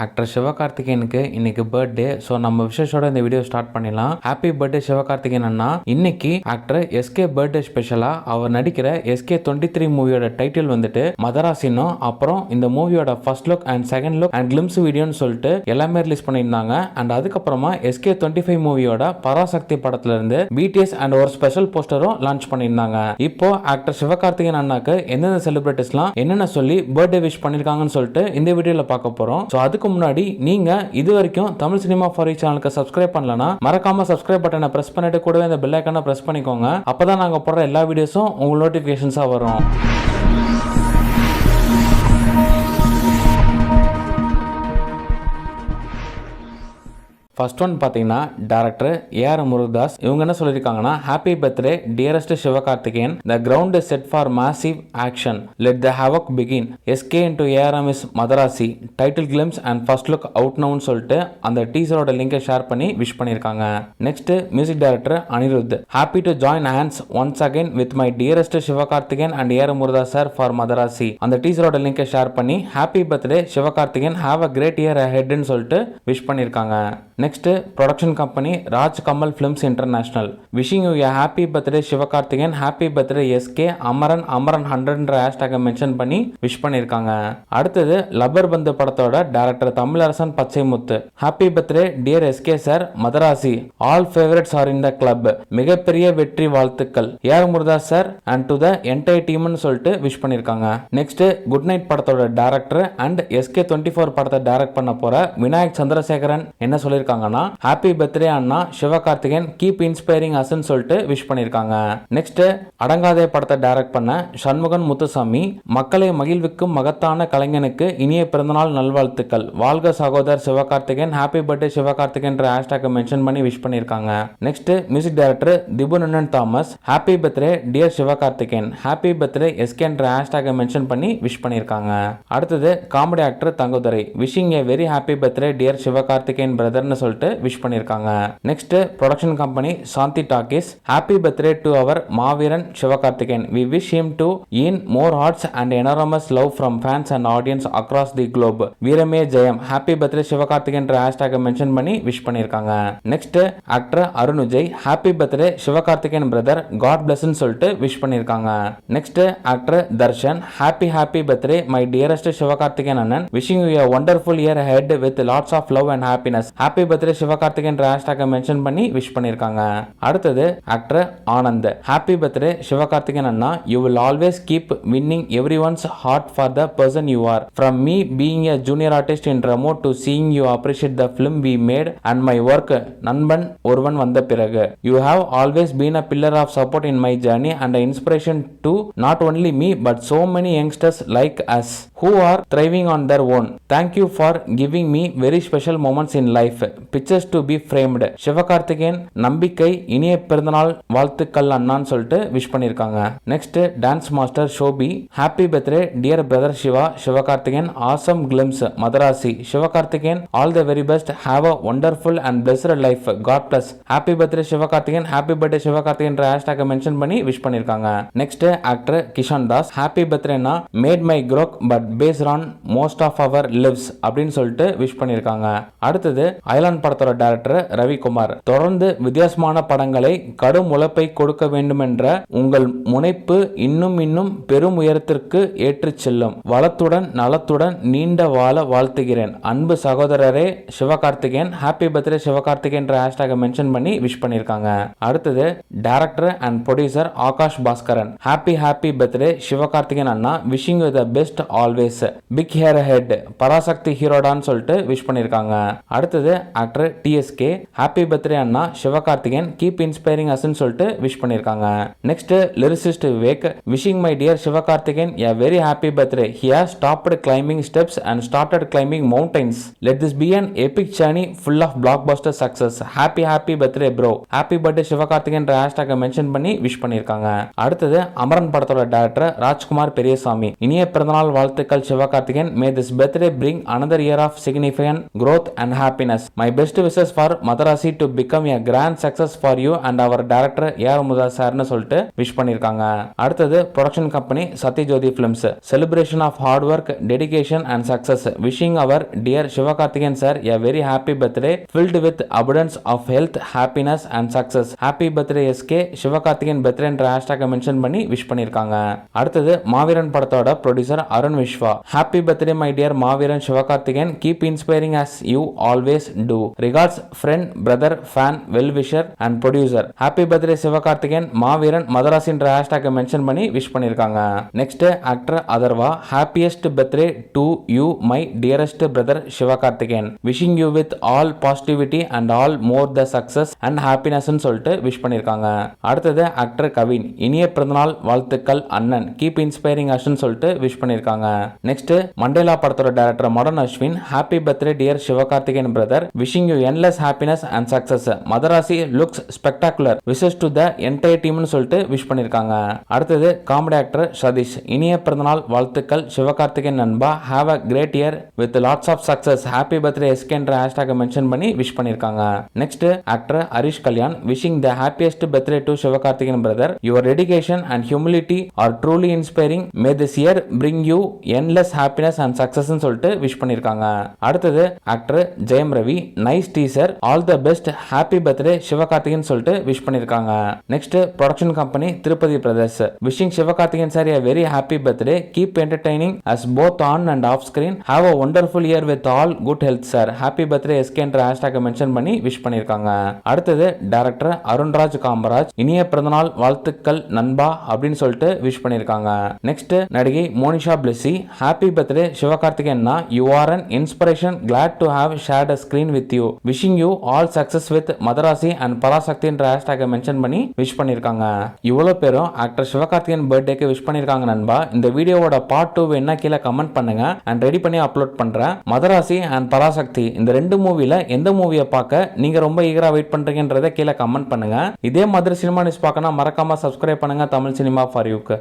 Actor சிவகார்த்திகேயனுக்கு இன்னைக்கு birthday. So நம்ம விஷயத்தோட இந்த வீடியோ ஸ்டார்ட் பண்ணிடலாம். ஹாப்பி பர்த்டே சிவகார்த்திகேயன் அண்ணா. இன்னைக்கு ஆக்டர் எஸ்கே பர்த்டே ஸ்பெஷலா அவர் நடிக்கிற எஸ்கே 23 மூவியோட டைட்டில் வந்துட்டு மதராசினும், அப்புறம் இந்த மூவியோட first look and second look and glimpse வீடியோன்னு சொல்லிட்டு எல்லாமே ரிலீஸ் பண்ணியிருந்தாங்க. அண்ட் அதுக்கப்புறமா எஸ்கே 25 மூவியோட பராசக்தி படத்துல இருந்து பிடிஎஸ் அண்ட் ஒரு ஸ்பெஷல் போஸ்டரும் லான்ச் பண்ணியிருந்தாங்க. இப்போ ஆக்டர் சிவகார்த்திகேயன் அண்ணாக்கு எந்தெந்த செலிபிரிட்டிஸ்லாம் என்னென்ன சொல்லி பர்த்டே விஷ் பண்ணிருக்காங்கன்னு சொல்லிட்டு இந்த வீடியோல பார்க்க போறோம். ஸோ அதுக்கு முன்னாடி நீங்க இது வரைக்கும் தமிழ் சினிமா ஃபார் சேனலுக்கு சப்ஸ்கிரைப் பண்ணலனா மறக்காம சப்ஸ்கிரைப் பட்டனை பிரஸ் பண்ணிட்டு கூடவே இந்த பெல் ஐகானை பிரஸ் பண்ணிக்கோங்க. அப்பதான் நாங்க போடுற எல்லா வீடியோஸும் உங்களுக்கு நோட்டிபிகேஷன்ஸா வரும். ஃபர்ஸ்ட் ஒன் பார்த்தீங்கன்னா டேரக்டர் ஏஆர் முருகதாஸ். இவங்க என்ன சொல்லியிருக்காங்கன்னா, happy birthday dearest Sivakarthikeyan, the ground is set for massive action, let the havoc begin, S K into A R M is Madharaasi, title glimpse and first look out நவுன்னு சொல்லிட்டு அந்த டீசரோட லிங்கை ஷேர் பண்ணி விஷ் பண்ணியிருக்காங்க. Next music director Anirudh, happy to join hands once again with my dearest Sivakarthikeyan and A R Murugadoss sir for Madharaasi, அந்த டீசரோட லிங்கை ஷேர் பண்ணி happy birthday Sivakarthikeyan, have a great year அஹெட்னு சொல்லிட்டு விஷ் பண்ணியிருக்காங்க. Next production company Raj Kamal films international, wishing you a happy birthday Sivakarthikeyan, happy birthday S K Amaran 100ன்ற ஹேஷ்டேகை mention பண்ணி விஷ் பண்ணியிருக்காங்க. அடுத்தது லப்பர் பந்து படத்தோட director Tamizharasan Pachamuthu, happy birthday dear S K sir Madharaasi, all favourites are in the club, மிகப்பெரிய வெற்றி வாழ்த்துக்கள் A R Murugadoss sir and to the entire டீம்னு சொல்லிட்டு விஷ் பண்ணியிருக்காங்க. நெக்ஸ்ட் குட் நைட் படத்தோட டைரக்டர் அண்ட் எஸ்கே 24 படத்தை டைரக்ட் பண்ண போற விநாயக் சந்திரசேகரன் என்ன சொல்லியிருக்காங்கன்னா, ஹாப்பி பர்த்டே அண்ணா சிவகார்த்திகேயன், கீப் இன்ஸ்பைரிங் அஸ்ன்னு சொல்லிட்டு விஷ் பண்ணிருக்காங்க. நெக்ஸ்ட் அடங்காதே படத்தை டைரக்ட் பண்ண சண்முகன் முத்துசாமி, மக்களை மகிழ்விக்கும் மகத்தான கலைஞனுக்கு இனிய பிறந்தநாள் நல்வாழ்த்துக்கள், வாழ்க சகோதரர் சிவகார்த்திகேயன், ஹாப்பி பர்த்டே சிவகார்த்திகேயன் ஹேஷ்டேகை மென்ஷன் பண்ணி விஷ் பண்ணிருக்காங்க. Next music director Dhibu Ninan Thomas, happy birthday dear Sivakarthikeyan, happy birthday S K ஹேஷ்டேகை மென்ஷன் பண்ணி விஷ் பண்ணிருக்காங்க. அடுத்தது comedy actor Thangadurai, wishing a very happy birthday dear Sivakarthikeyan பிரதர்னு சொல்லிட்டு விஷ் பண்ணிருக்காங்க. Next production company Shanthi talkies, happy birthday to our Maaveeran Sivakarthikeyan, we wish him to earn more hearts and enormous love from fans and audience across the globe, வீரமே ஜெயம், happy birthday Sivakarthikeyan ஹேஷ்டேகை mention பண்ணி wish பண்ணிருக்காங்க. Next actor Arun Vijay, happy birthday Sivakarthikeyan brother, god பிளஸ்ன்னு சொல்லிட்டு wish பண்ணிருக்காங்க. Next actor Darshan, happy birthday my dearest Sivakarthikeyan அண்ணன், wishing you a wonderful year ahead with lots of love and happiness, happy birthday Sivakarthikeyan ஹேஷ்டேகை mention பண்ணி wish பண்ணிருக்காங்க. அடுத்தது actor Anand, happy birthday Sivakarthikeyan அண்ணா, you will always keep winning everyone's heart for the person you are, from me being a junior artist in Remo to seeing you appreciate the film we made and my work, Nanban Oruvan Vantha Piragu, you have always been a pillar of support in my journey and inspiration to not only me but so many youngsters like us who are thriving on their own, thank you for giving me very special moments in life, pictures to be framed, Sivakarthikeyan நம்பிக்கை, இனிய பிறந்தநாள் வாழ்த்துக்கள் அண்ணான்னு சொல்லிட்டு wish பண்ணிருக்காங்க. Next dance master Shobi, happy birthday dear brother Siva Sivakarthikeyan, awesome glimpse Madharaasi, Sivakarthikeyan all the very best, have a wonderful and blessed life, God bless, happy birthday Sivakarthikeyan, happy birthday Sivakarthikeyan ஹேஷ்டேகை mention பண்ணி wish பண்ணிருக்காங்க. Next actor Kishan Das, happy பர்த்டேனா made my growth but based on most of our lives அப்படின்னு சொல்லிட்டு wish பண்ணிருக்காங்க. அடுத்தது அயலான் படத்தோட director Ravikumar, தொடர்ந்து வித்தியாசமான படங்களை கடும் உழைப்பை கொடுக்க வேண்டும் என்ற உங்கள் முனைப்பு இன்னும் பெரும் உயரத்திற்கு ஏற்றுச் செல்லும், வளத்துடன் நலத்துடன் நீண்ட வாழ வாழ்த்துகிறேன், அன்பு சகோதரரே சிவகார்த்திகேயன், ஹாப்பி பர்த்டே சிவகார்த்திகேயன் ஹேஷ்டேகை மென்ஷன் பண்ணி விஷ் பண்ணிருக்காங்க. அடுத்தது director and producer Akash Baskaran, happy birthday Sivakarthikeyan அண்ணா, wishing you the best always, big hair head, Parasakthi ஹீரோடான்னு சொல்லிட்டு விஷ் பண்ணிருக்காங்க. அடுத்தது ஆக்டர் டிஎஸ்கே, ஹாப்பி பர்த்டே அண்ணா சிவகார்த்திகேயன், கீப் இன்ஸ்பைரிங் அஸ்ன்னு சொல்லிட்டு விஷ் பண்ணிருக்காங்க. Next lyricist Vivek, wishing my dear Sivakarthikeyan a very happy birthday, he has stopped climbing steps and started climbing mountains, let this be an epic journey full of blockbuster success, happy birthday bro, happy birthday Sivakarthikeyan ஹேஷ்டேகை mention பண்ணி wish பண்ணிருக்காங்க. அடுத்தது அமரன் படத்தோட director Rajkumar Periyasamy, இனிய பிறந்தநாள் வாழ்த்துக்கள் Sivakarthikeyan, may this birthday bring another year of significant growth and happiness, my my best wishes for Madharaasi to become a grand success for you and our director AR Murugadoss சார்னு சொல்லிட்டு விஷ் பண்ணிருக்காங்க. அடுத்தது production company Sathyajothi films celebration of hard work dedication and success wishing our dear Sivakarthikeyan sir a very happy birthday filled with abundance of health happiness and success happy birthday SK Sivakarthikeyan birthday என்ற ஹேஷ்டாக mention பண்ணி wish பண்ணிருக்காங்க. அடுத்தது மாவீரன் படத்தோட producer Arun Vishwa happy birthday my dear Maaveeran Sivakarthikeyan keep inspiring as you always do regards friend brother fan well wisher and producer happy birthday Sivakarthikeyan Maaveeran Madharaasi என்ற ஹேஷ்டாக mention பண்ணி wish பண்ணிருக்காங்க. Next actor Atharvaa happiest birthday to you my dearest brother Sivakarthikeyan wishing you with all positivity and all more the success and happiness ன்னு சொல்லிட்டு wish பண்ணிருக்காங்க. அடுத்தது actor Kavin இனிய பிறந்தநாள் வாழ்த்துக்கள் அண்ணன் கீப் இன்ஸ்பைரிங் us ன்னு சொல்லிட்டு விஷ் பண்ணிருக்காங்க. நெக்ஸ்ட் மண்டேலா படத்தோட director Madonne Ashwin happy birthday dear Sivakarthikeyan brother wishing you endless happiness and success Madharaasi looks spectacular wishes to the entire டீம்னு சொல்லிட்டு விஷ் பண்ணிருக்காங்க. அடுத்தது காமெடி ஆக்டர் சதீஷ் இனிய பிறந்தநாள் வாழ்த்துக்கள் சிவகார்த்திகேயன் நண்பா have a great year with lots of success happy birthday SK என்ற ஹேஷ்டாக மென்ஷன் பண்ணி விஷ் பண்ணிருக்காங்க. Next actor Harish Kalyan wishing the happiest birthday to Sivakarthikeyan brother your dedication and humility are truly inspiring may this year bring you endless happiness and success சொல்லிட்டு wish பண்ணிருக்காங்க. அடுத்தது actor Jayam Ravi nice teaser all the best happy birthday Sivakarthikeyan சொல்லிட்டு wish பண்ணிருக்காங்க. Next production company Tirupati brothers wishing Sivakarthikeyan sir a very happy birthday keep entertaining us both on and off screen have a wonderful year with all good health sir happy birthday SK என்ற ஹேஷ்டாக mention பண்ணி wish பண்ணிருக்காங்க. அடுத்தது director Arunraj Kamaraj இனிய பிறந்தநாள் வாழ்த்துக்கள் நண்பா அப்படின்னு சொல்லிட்டு விஷ் பண்ணிருக்காங்க. நெக்ஸ்ட் நடிகை Monisha Blessy happy birthday Sivakarthikeyan you are an inspiration glad to have shared a screen with you wishing you all success with Madharaasi and Parasakthi என்ற ஹேஷ்டாக மென்ஷன் பண்ணி விஷ் பண்ணிருக்காங்க. இவ்வளவு பேரும் ஆக்டர் சிவகார்த்திகேயன் பர்த்டேக்கு விஷ் பண்ணிருக்காங்க நண்பா. இந்த வீடியோவோட பார்ட் 2 என்ன கீழே கமெண்ட் பண்ணுங்க அண்ட் ரெடி பண்ணி அப்லோட் பண்றேன். மதராசி அண்ட் பராசக்தி இந்த ரெண்டு மூவில எந்த மூவியை பார்க்க நீங்க ரொம்ப ஈகரா வெயிட் பண்றீங்கன்றதை கீழே கமெண்ட் பண்ணுங்க. இதே மாதிரி சினிமா நியூஸ் பார்க்கணும் மறக்காம சப்ஸ்கிரைப் பண்ணுங்க தமிழ் சினிமா ஃபார் யூக்கு.